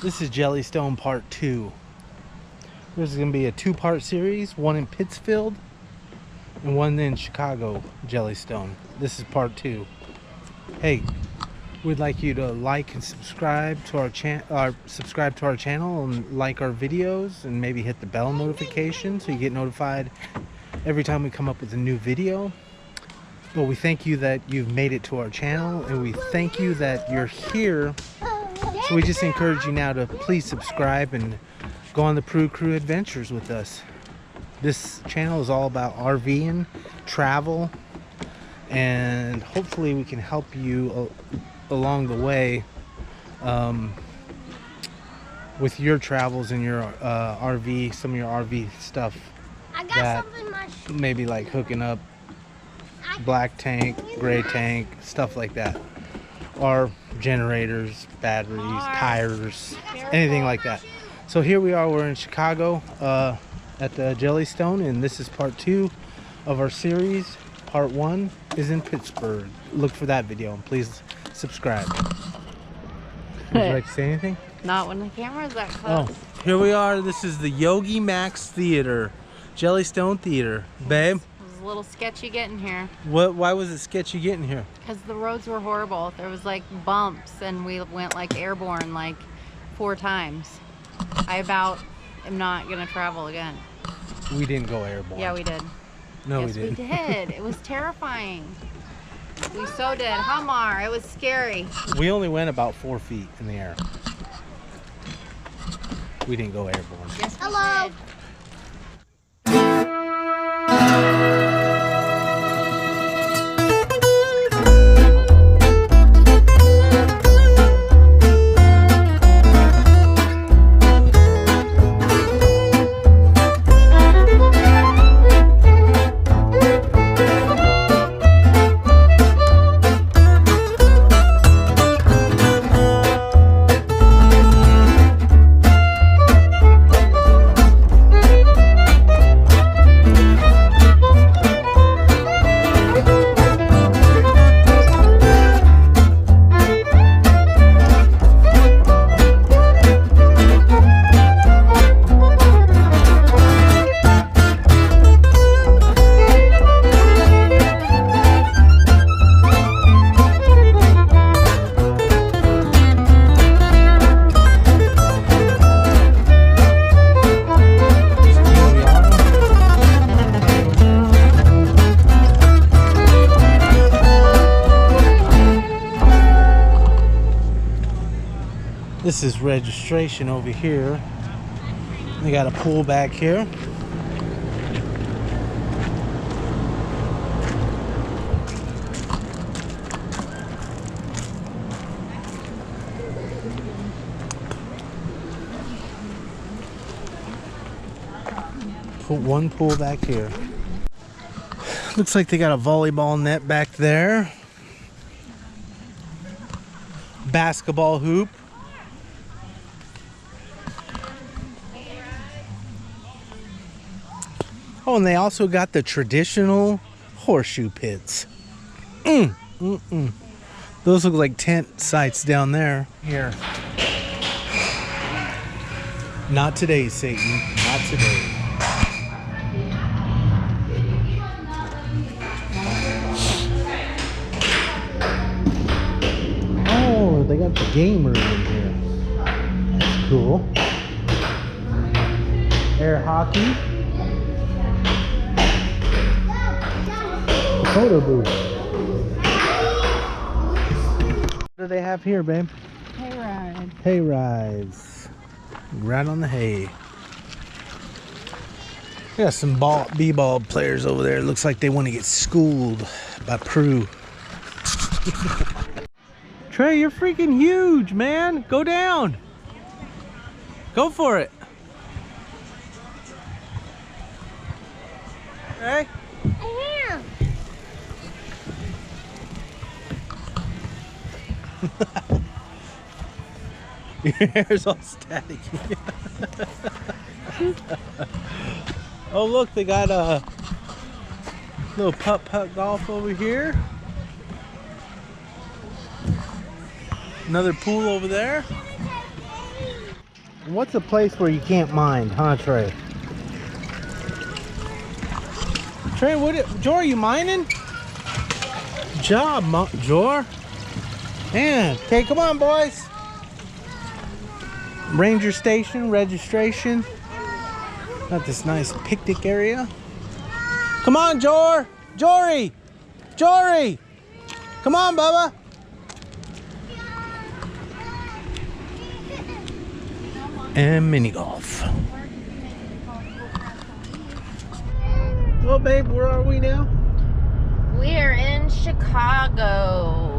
This is Jellystone Part 2. This is going to be a two-part series, one in Pittsfield and one in Chicago-Jellystone. This is Part 2. Hey, we'd like you to like and subscribe to our channel and like our videos and maybe hit the bell notification so you get notified every time we come up with a new video. Well, we thank you that you've made it to our channel, and we thank you that you're here. So we just encourage you now to please subscribe and go on the PrueCrew adventures with us. This channel is all about RVing, travel, and hopefully we can help you along the way with your travels and your RV, some of your RV stuff. I got that something in my shoe. maybe like hooking up black tank, gray tank, stuff like that. Or generators, batteries, tires, anything like that. So here we are, we're in Chicago at the Jellystone, and this is part 2 of our series. Part 1 is in Pittsburgh. Look for that video and please subscribe. Would you like to say anything? Not when the camera's that close. Oh, here we are. This is the Yogi Max Theater, Jellystone Theater. Babe? It was a little sketchy getting here. Why was it sketchy getting here? Because the roads were horrible. There was like bumps and we went like airborne like 4 times. I about am not gonna travel again. We didn't go airborne. Yeah, we did. No, yes, we didn't. We did. It was terrifying. We so did. Hummer. It was scary. We only went about 4 feet in the air. We didn't go airborne. Yes, we Hello. did. This is registration over here. They got a pool back here. Put one pool back here. Looks like they got a volleyball net back there. Basketball hoop. Oh, and they also got the traditional horseshoe pits. Those look like tent sites down there. Here. Not today, Satan. Not today. Oh, they got the game room in here. That's cool. Air hockey. Photo booth. What do they have here, babe? Hay ride. Hay rides. Right on the hay. We got some b-ball players over there. Looks like they want to get schooled by Prue. Trey, you're freaking huge, man. Go down. Go for it. Hey. Your hair's all static. Oh, look, they got a little putt-putt golf over here. Another pool over there. What's a place where you can't mind, huh, Trey? Trey, Jor, are you mining? Good job, Jor. Man, okay, come on, boys. Ranger station, registration. Got this nice picnic area. Come on, Jor. Jory. Jory. Come on, Bubba. And mini golf. Well, babe, where are we now? We're in Chicago.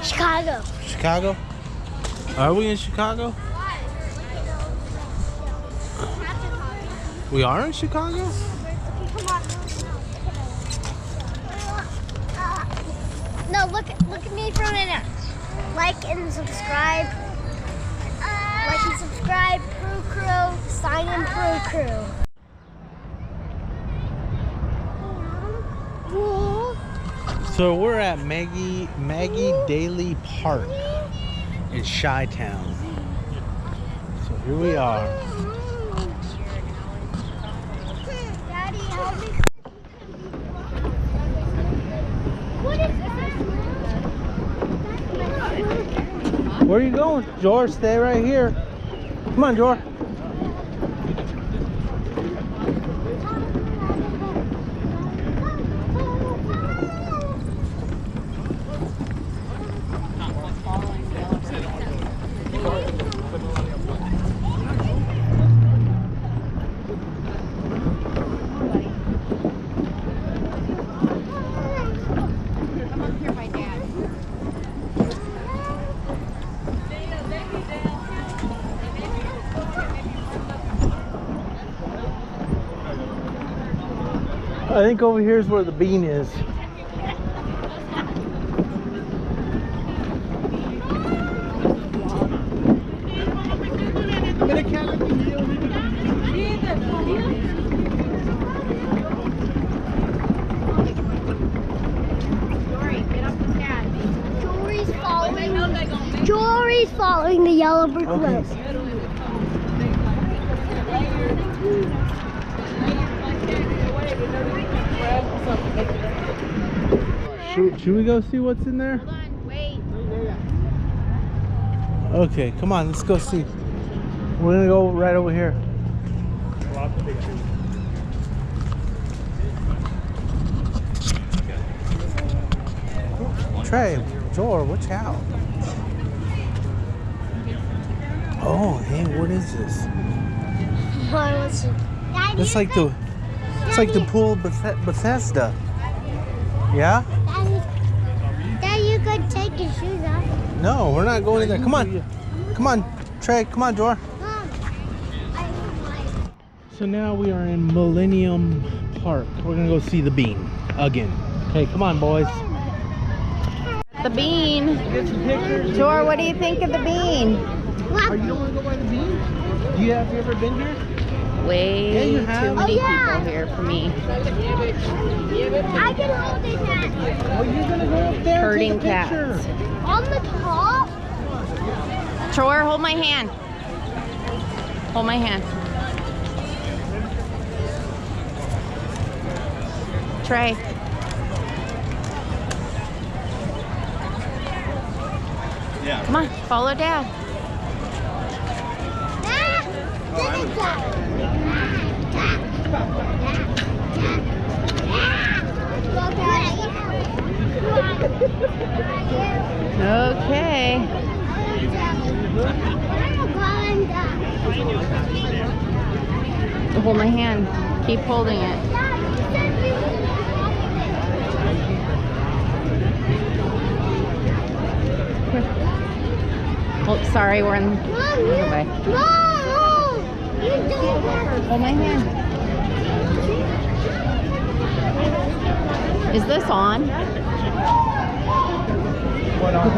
Chicago. Chicago? Are we in Chicago? We are in Chicago? No, look at me for a minute. Like and subscribe. Like and subscribe. PrueCrew. Sign in PrueCrew. So we're at Maggie Daly Park in Chi-Town. So here we are. Daddy, help me. What is that? Where are you going? George, stay right here. Come on, George. I think over here is where the bean is. Jory's following the yellow brick road. Should we go see what's in there? Hold on, wait. Okay, come on, let's go see. We're gonna go right over here. Trey, Joel, watch out. Oh, hey, what is this? It's like the pool of Bethesda. Yeah? Daddy, you could take your shoes off. No, we're not going in there. Come on. Come on, Trey. Come on, Jor. So now we are in Millennium Park. We're going to go see the bean again. Okay, come on, boys. The bean. Get some pictures. Jor, what do you think of the bean? Are you going to go by the bean? Have you ever been here? Way too many yeah. people here for me. I can hold it, Dad. Oh, you're going to go up there Herding and take a cats. picture. On the top? Troy, hold my hand. Hold my hand. Trey. Yeah. Come on, follow Dad. Okay. Hold my hand. Keep holding it. Here. Oh, sorry, we're in. Bye. Hold my hand. Is this on? What on?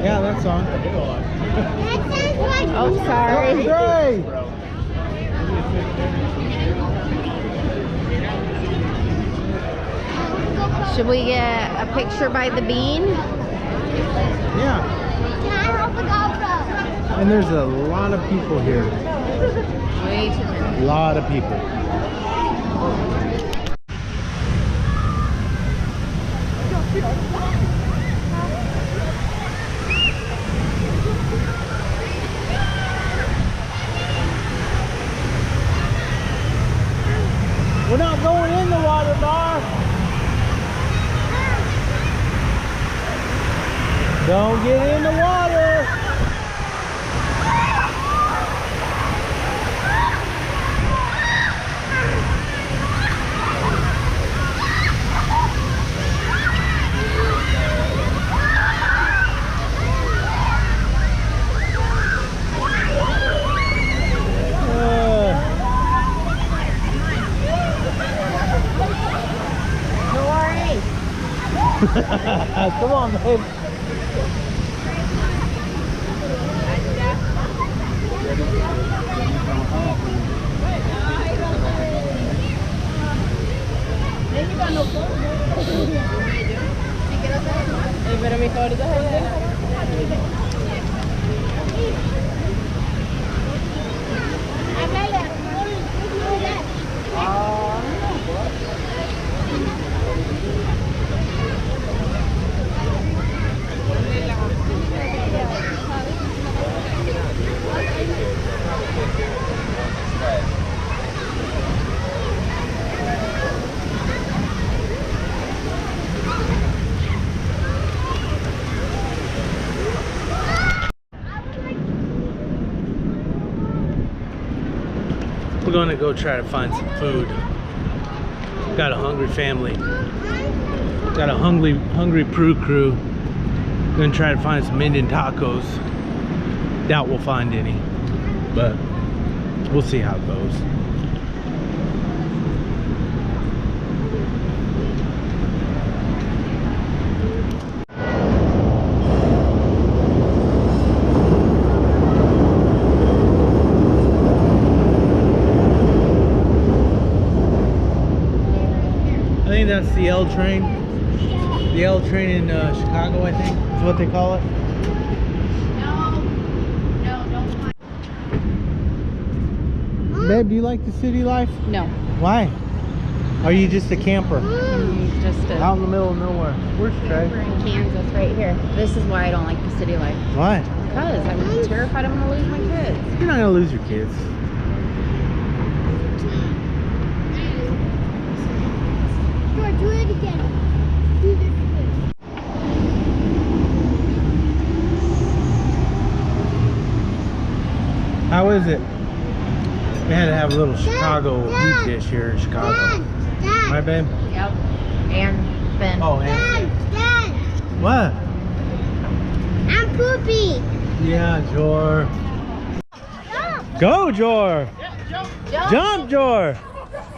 Yeah, that's on. Oh, sorry. Hey! Should we get a picture by the bean? Yeah. Can I help the GoPro? And there's a lot of people here. Way too many. A lot of people. We're not going in the water bar. Don't get in the water. Come on, babe. Pero mi favorito es el de... We're gonna go try to find some food. Got a hungry family. Got a hungry PrueCrew. Gonna try to find some Indian tacos. Doubt we'll find any, but we'll see how it goes. I think that's the L train. The L train in Chicago, I think, is what they call it. No, don't. Babe, do you like the city life? No, Why? Are you just a camper? just Out in the middle of nowhere. Where's Trey? We're in Kansas right here. This is why I don't like the city life. Why? Because I'm terrified I'm gonna lose my kids. You're not gonna lose your kids. George, do it again. Do this again. How is it? We had to have a little Chicago deep dish here in Chicago. Dad, Right, babe? Yep. And then. Oh, and Dad, what? I'm poopy. Yeah, Jor. Go, Jor! Jump, Jor!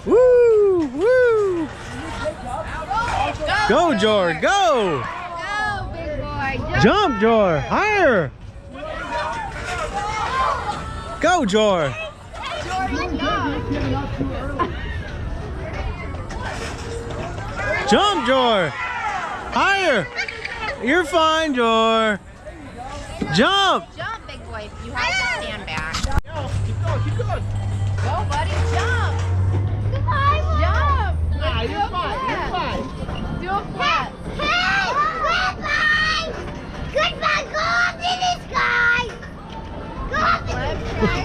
Woo! Woo! Go, Jor! Go! Go, big boy. Jump, Jor! Higher! Go, Jor! Jump, Jor! Higher! You're fine, Jor! Jump! Jump, big boy. You have to stand back. Yo, keep going, keep going. Go, buddy, jump. Goodbye. Jump. Nah, Do you're a fine, you're flip. fine. Do a flip. Hey, goodbye. Goodbye. Go up to the sky. Go up to the sky.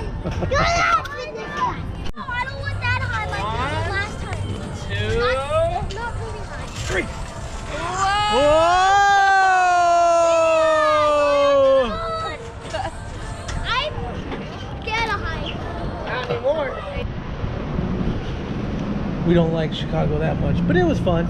Go up to the sky. Oh, I don't want that high like the last time. 2, Not really high. 3. Whoa! I'm scared of heights. Not anymore. We don't like Chicago that much, but it was fun.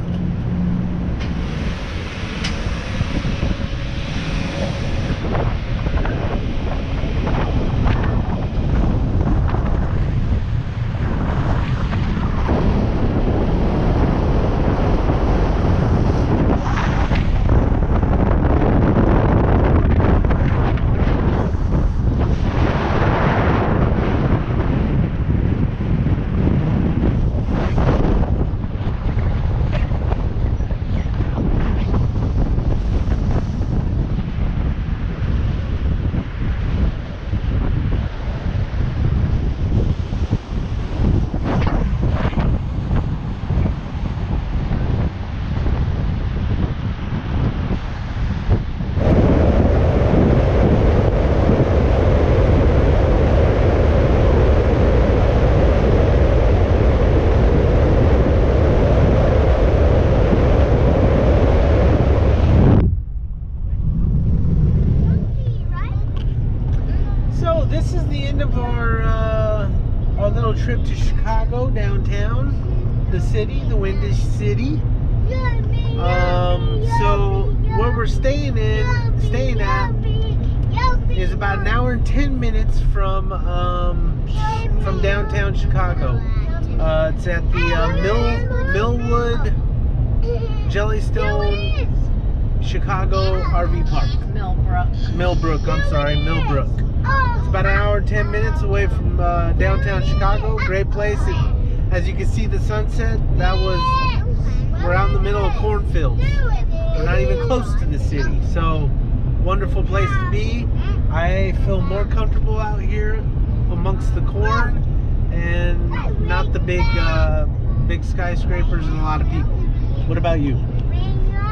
So this is the end of our little trip to Chicago downtown, the city, the Windish city. So where we're staying at is about an hour and 10 minutes from downtown Chicago. It's at the Millwood Jellystone Chicago RV Park. Millbrook, I'm sorry, Millbrook. It's about an hour and 10 minutes away from downtown Chicago. Great place. As you can see the sunset, we're out in the middle of cornfields. We're not even close to the city. So, wonderful place to be. I feel more comfortable out here amongst the corn and not the big skyscrapers and a lot of people. What about you?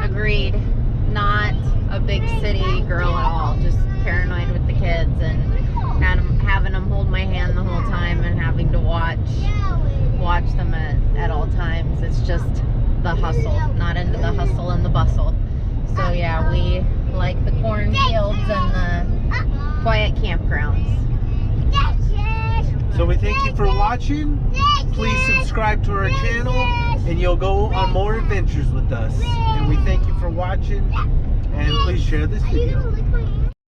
Agreed. Not a big city girl at all. Just paranoid with the kids and having them hold my hand the whole time and having to watch them at all times. It's just the hustle. Not into the hustle and the bustle. So yeah, we like the cornfields and the quiet campgrounds. So we thank you for watching. Please subscribe to our channel and you'll go on more adventures with us. And we thank you for watching and please share this video.